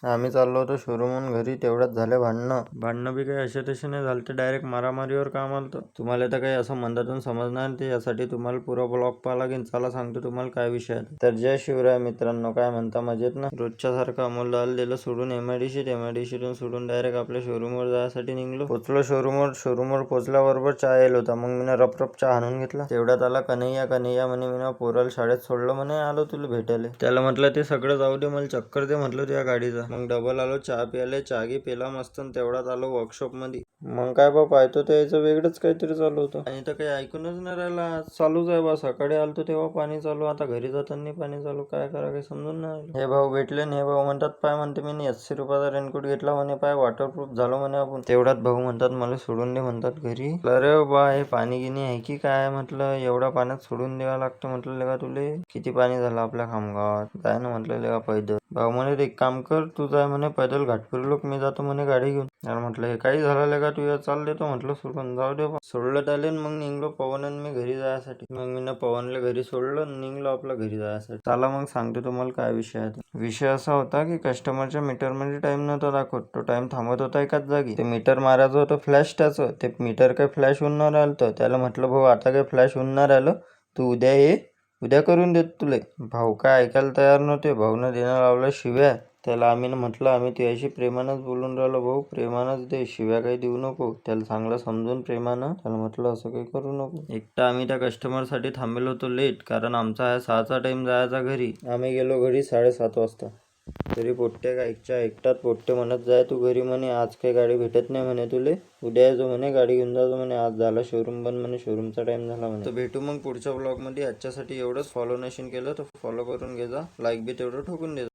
आम्ही चाललो होतो शोरूमहून घरी, तेवढ्यात झाले भांडणं बी काही असे तसे नाही झाले, ते डायरेक्ट मारामारीवर काम आलं होतं. तुम्हाला तर काही असं मंदातून समजणार नाही, यासाठी तुम्हाला पुरा ब्लॉग पाहा लागेल. चला सांगतो तुम्हाला काय विषय आहे. तर जय शिवराय मित्रांनो, काय म्हणता, मजेत ना? रोजच्या सारखं अमोल दिलं सोडून एमआयडीसीतून सोडून डायरेक्ट आपल्या शोरूमवर जायसाठी निघलो. पोचलो शोरूमवर पोचल्याबरोबर चहा येईल होता. मग मी रप चहा आणून घेतला. तेवढ्यात आला कन्हैया म्हणे, मी पोराला शाळेत सोडलं म्हणे, आलो तुला भेटायला. त्याला म्हटलं ते सगळं जाऊ दे, मला चक्कर दे म्हटलं तुझ्या गाडीचा. मग डबल आलो चहा प्यायला, चहा पेला मस्त. तेवढ्यात आलो वर्कशॉप मध्ये. मग काय बा पाहतो त्याचं वेगळंच काहीतरी चालू होतं, आणि तर काही ऐकूनच नाही राहिला. चालूच आहे बा, सकाळी आलतो तेव्हा पाणी चालू, आता घरी जाताना पाणी चालू. काय करा काही समजून नाही आलं. हे भाऊ भेटले, हे भाऊ म्हणतात पाय, म्हणते मी 80 रुपयाचा रेनकोट घेतला म्हणे, पाय वॉटरप्रूफ झालो म्हणे आपण. तेवढ्यात भाऊ म्हणतात मला सोडून दे म्हणतात घरी. अरे बा, हे पाणी गिनी आहे की काय म्हटलं, एवढ्या पाण्यात सोडून द्यावं लागतं म्हटलं. लेगा तुले किती पाणी झालं आपल्या खामगावात, जाय ना म्हटलं लेगा पैदल. भाऊ म्हणे एक काम कर, तू जाय म्हणे पैदल घाट फिरलो, मी जातो म्हणे गाडी घेऊन. यार म्हटलं हे काही झालं का, तू चाल देतो म्हटलं सोडून, जाऊ दे. सोडलं त्याले. मग निघलो पवन आणि मी घरी जायसाठी. मग मी पवनला घरी सोडलं, निघलो आपल्या घरी जायसाठी. चला मग सांगतो तुम्हाला काय विषय आहे. विषय असा होता की कस्टमरच्या मीटर मध्ये टाइम नव्हता दाखवत, तो टाइम थांबत होता एकाच जागी. ते मीटर मारायचं होतं फ्लॅश, त्याचं ते मीटर काही फ्लॅश होऊन न राहिलं. तर त्याला म्हटलं भाऊ आता काही फ्लॅश होऊन नाही राहिलं, तू उद्या ये, उद्या करून देत तुले. भाऊ काय ऐकायला तयार नव्हते. भाऊनं देणं लावलं शिव्या. त्याला आम्ही म्हटलं आम्ही तुझ्याशी प्रेमानंच बोलून राहिलो भाऊ, प्रेमानंच दे, शिव्या काही देऊ नको. त्याला चांगलं समजून प्रेमानं त्याला म्हटलं असं काही करू नको. एकटं आम्ही त्या कस्टमरसाठी थांबेलो होतो लेट, कारण आमचा आहे 6चा टाइम जायचा घरी. आम्ही गेलो घरी 7:30 वाजता. तरी पोट्टे गायच्या एकटात पोट्टे म्हणत जाय तू घरी म्हणे, आज काही गाडी भेटत नाही म्हणे तुले, उद्या यायचो म्हणे गाडी घेऊन जायचो म्हणे, आज झाला शोरूम बंद म्हणे, शोरूमचा टाइम झाला म्हणे. तर भेटू मग पुढच्या ब्लॉग मध्ये. आजच्यासाठी एवढंच. फॉलो नशीन केलं तर फॉलो करून घे जा, लाईक बी तेवढं ठोकून दे.